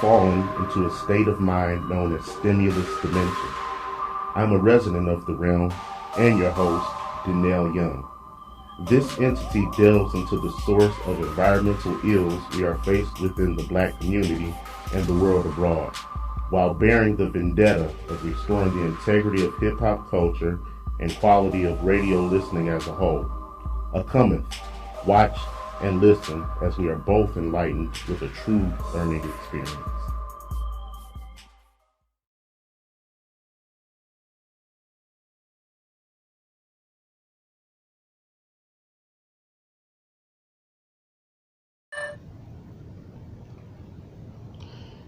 fallen into a state of mind known as stimulus dimension. I'm a resident of the realm and your host, Dennell Young. This entity delves into the source of environmental ills we are faced within the black community and the world abroad, while bearing the vendetta of restoring the integrity of hip-hop culture and quality of radio listening as a whole. Cometh, watch, and listen as we are both enlightened with a true learning experience.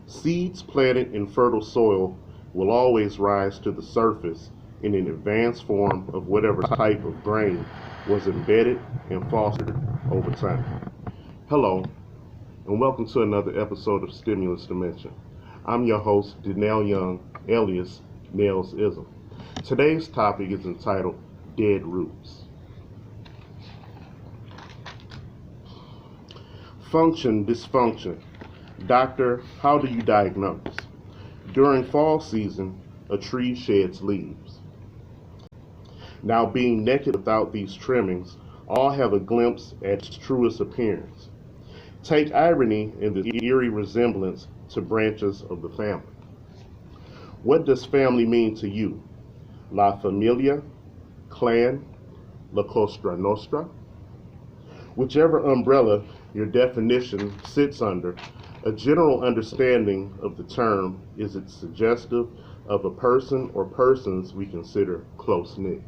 Seeds planted in fertile soil will always rise to the surface in an advanced form of whatever type of grain was embedded and fostered over time. Hello, and welcome to another episode of Stimulus Dimension. I'm your host, Dennell Young, alias Nels Ism. Today's topic is entitled Dead Roots. Function dysfunction. Doctor, how do you diagnose? During fall season, a tree sheds leaves. Now being naked without these trimmings, all have a glimpse at its truest appearance. Take irony in the eerie resemblance to branches of the family. What does family mean to you? La Familia, Clan, La Cosa Nostra? Whichever umbrella your definition sits under, a general understanding of the term is it's suggestive of a person or persons we consider close-knit.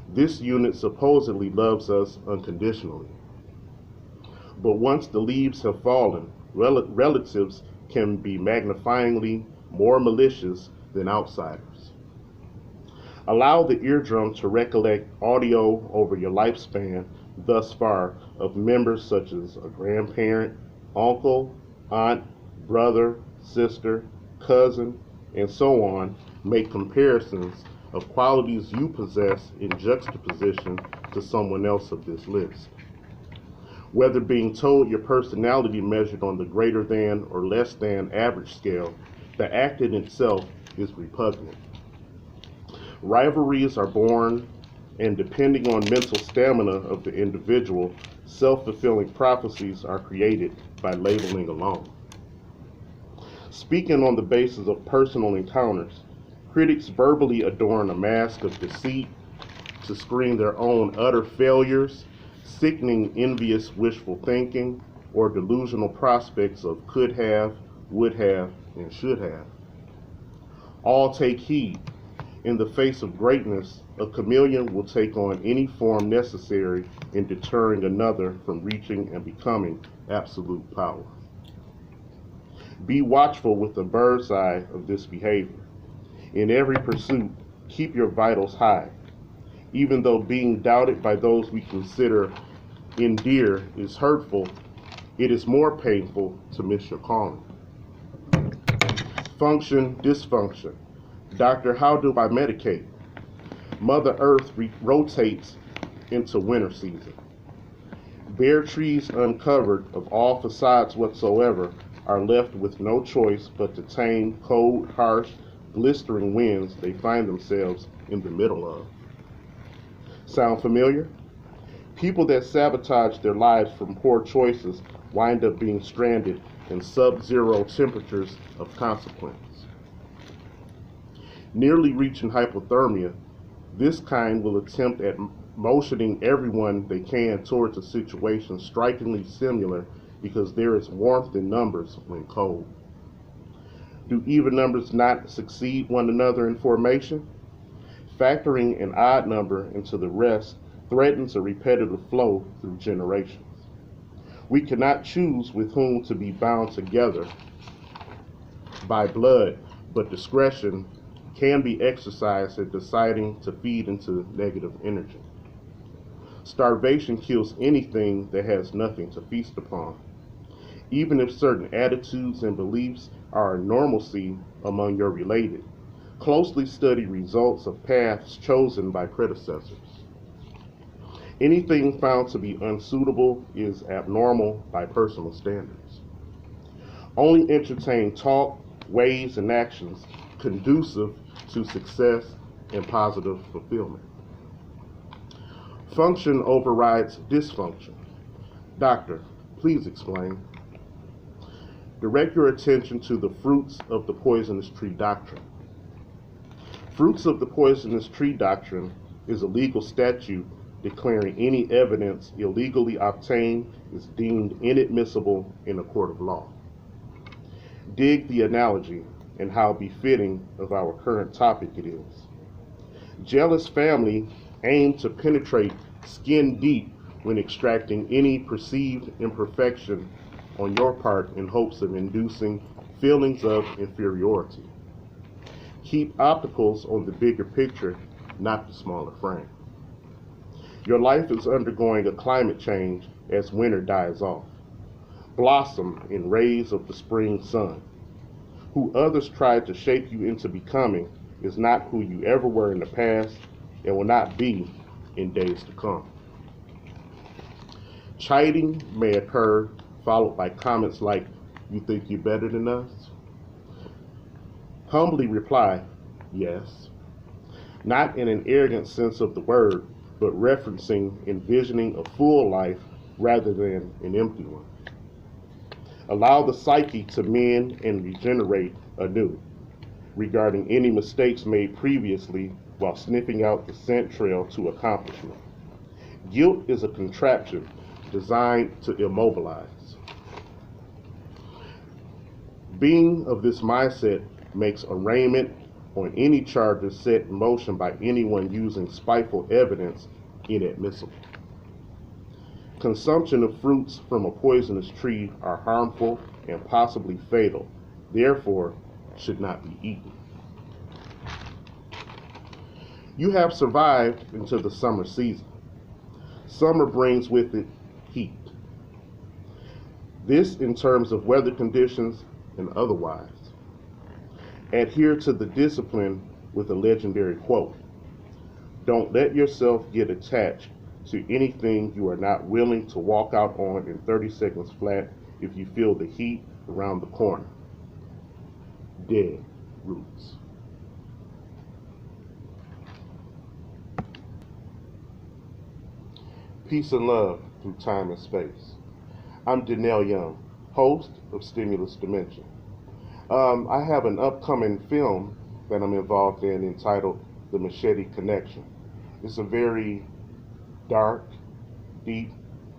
This unit supposedly loves us unconditionally. But once the leaves have fallen, relatives can be magnifyingly more malicious than outsiders. Allow the eardrum to recollect audio over your lifespan thus far of members such as a grandparent, uncle, aunt, brother, sister, cousin, and so on. Make comparisons of qualities you possess in juxtaposition to someone else of this list. Whether being told your personality measured on the greater than or less than average scale, the act in itself is repugnant. Rivalries are born, and depending on mental stamina of the individual, self-fulfilling prophecies are created by labeling alone. Speaking on the basis of personal encounters, critics verbally adorn a mask of deceit to screen their own utter failures, sickening envious wishful thinking, or delusional prospects of could have, would have, and should have. All take heed. In the face of greatness, a chameleon will take on any form necessary in deterring another from reaching and becoming absolute power. Be watchful with the bird's eye of this behavior. In every pursuit, keep your vitals high. Even though being doubted by those we consider endear is hurtful, it is more painful to miss your calling. Function dysfunction. Doctor, how do I medicate? Mother Earth rotates into winter season. Bare trees uncovered of all facades whatsoever are left with no choice but to tame cold, harsh, blistering winds they find themselves in the middle of. Sound familiar? People that sabotage their lives from poor choices wind up being stranded in sub-zero temperatures of consequence. Nearly reaching hypothermia, this kind will attempt at motioning everyone they can towards a situation strikingly similar because there is warmth in numbers when cold. Do even numbers not succeed one another in formation? Factoring an odd number into the rest threatens a repetitive flow through generations. We cannot choose with whom to be bound together by blood, but discretion can be exercised in deciding to feed into negative energy. Starvation kills anything that has nothing to feast upon. Even if certain attitudes and beliefs are a normalcy among your related, closely study results of paths chosen by predecessors. Anything found to be unsuitable is abnormal by personal standards. Only entertain talk, ways, and actions conducive to success and positive fulfillment. Function overrides dysfunction. Doctor, please explain. Direct your attention to the fruits of the poisonous tree doctrine. Fruits of the poisonous tree doctrine is a legal statute declaring any evidence illegally obtained is deemed inadmissible in a court of law. Dig the analogy and how befitting of our current topic it is. Jealous family aim to penetrate skin deep when extracting any perceived imperfection on your part in hopes of inducing feelings of inferiority. Keep opticals on the bigger picture, not the smaller frame. Your life is undergoing a climate change as winter dies off. Blossom in rays of the spring sun. Who others tried to shape you into becoming is not who you ever were in the past and will not be in days to come. Chiding may occur, followed by comments like, "You think you're better than us?" Humbly reply, "Yes." Not in an arrogant sense of the word, but referencing envisioning a full life rather than an empty one. Allow the psyche to mend and regenerate anew regarding any mistakes made previously while sniffing out the scent trail to accomplishment. Guilt is a contraption designed to immobilize. Being of this mindset makes arraignment on any charges set in motion by anyone using spiteful evidence inadmissible. Consumption of fruits from a poisonous tree are harmful and possibly fatal, therefore should not be eaten. You have survived into the summer season. Summer brings with it heat. This in terms of weather conditions and otherwise. Adhere to the discipline with a legendary quote. Don't let yourself get attached to anything you are not willing to walk out on in 30 seconds flat if you feel the heat around the corner. Dead roots. Peace and love through time and space. I'm Dennell Young, host of Stimulus Dimension. I have an upcoming film that I'm involved in entitled The Machete Connection. It's a very dark, deep,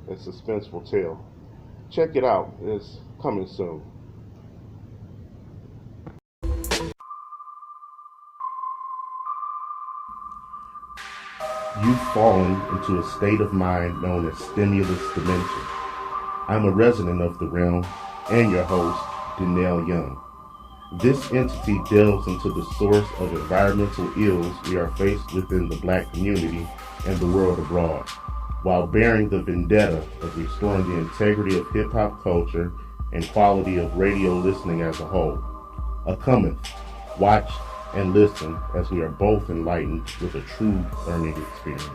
and suspenseful tale. Check it out. It's coming soon. You've fallen into a state of mind known as Stimulus Dimension. I'm a resident of the realm and your host, Dennell Young. This entity delves into the source of environmental ills we are faced within the Black community and the world abroad, while bearing the vendetta of restoring the integrity of hip-hop culture and quality of radio listening as a whole. Cometh, watch, and listen as we are both enlightened with a true learning experience.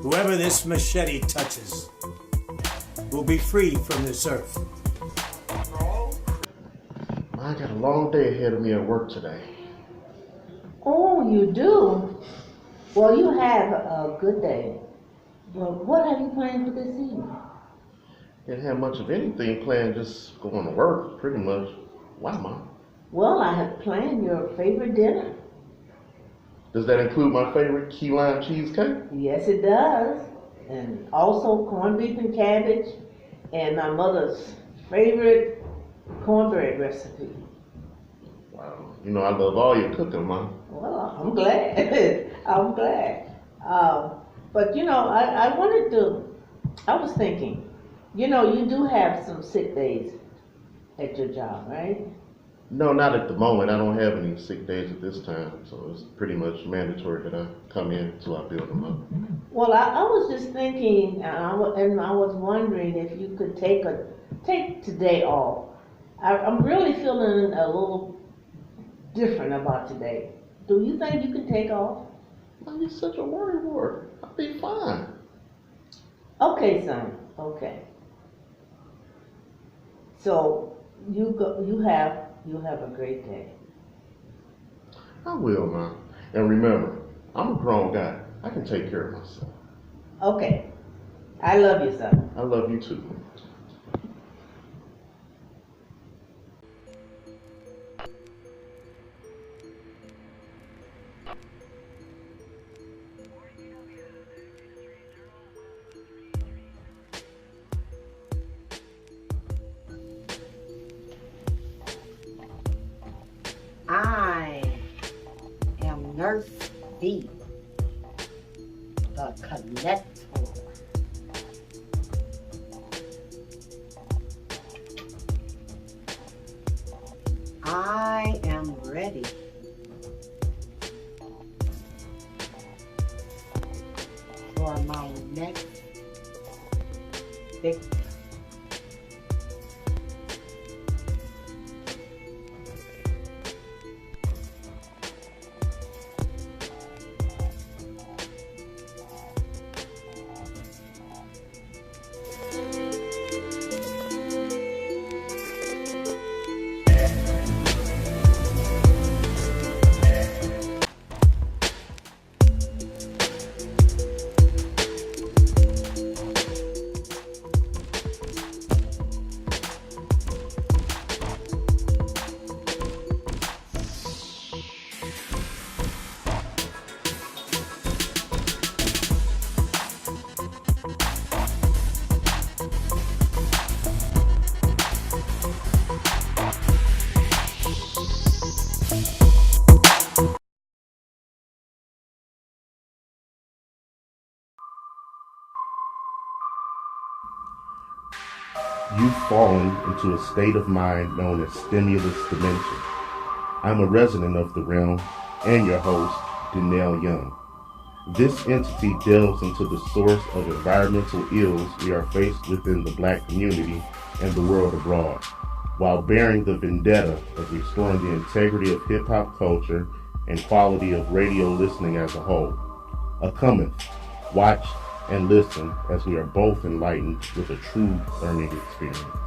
Whoever this machete touches will be freed from this earth. I got a long day ahead of me at work today. Oh, you do? Well, you have a good day. But what have you planned for this evening? Didn't have much of anything planned, just going to work, pretty much. Why, Mom? Well, I have planned your favorite dinner. Does that include my favorite key lime cheesecake? Yes, it does. And also corned beef and cabbage, and my mother's favorite cornbread recipe. Wow. You know I love all your cooking, Mom. Well, I'm glad. I'm glad. But I was thinking, you do have some sick days at your job, right? No, not at the moment. I don't have any sick days at this time, so it's pretty much mandatory that I come in until I build them up. Well, I was just thinking, and I was wondering if you could take today off. I'm really feeling a little different about today. Do you think you can take off? Why you such a worry wart? I'll be fine. Okay, son. Okay. So you go. You have a great day. I will, Mom. And remember, I'm a grown guy. I can take care of myself. Okay. I love you, son. I love you too. I am Nurse B, the collector. I am ready for my next victim. You've fallen into a state of mind known as stimulus dementia. I'm a resident of the realm and your host, Dennell Young. This entity delves into the source of environmental ills we are faced within the Black community and the world abroad, while bearing the vendetta of restoring the integrity of hip-hop culture and quality of radio listening as a whole. Cometh, watch, and listen as we are both enlightened with a true learning experience.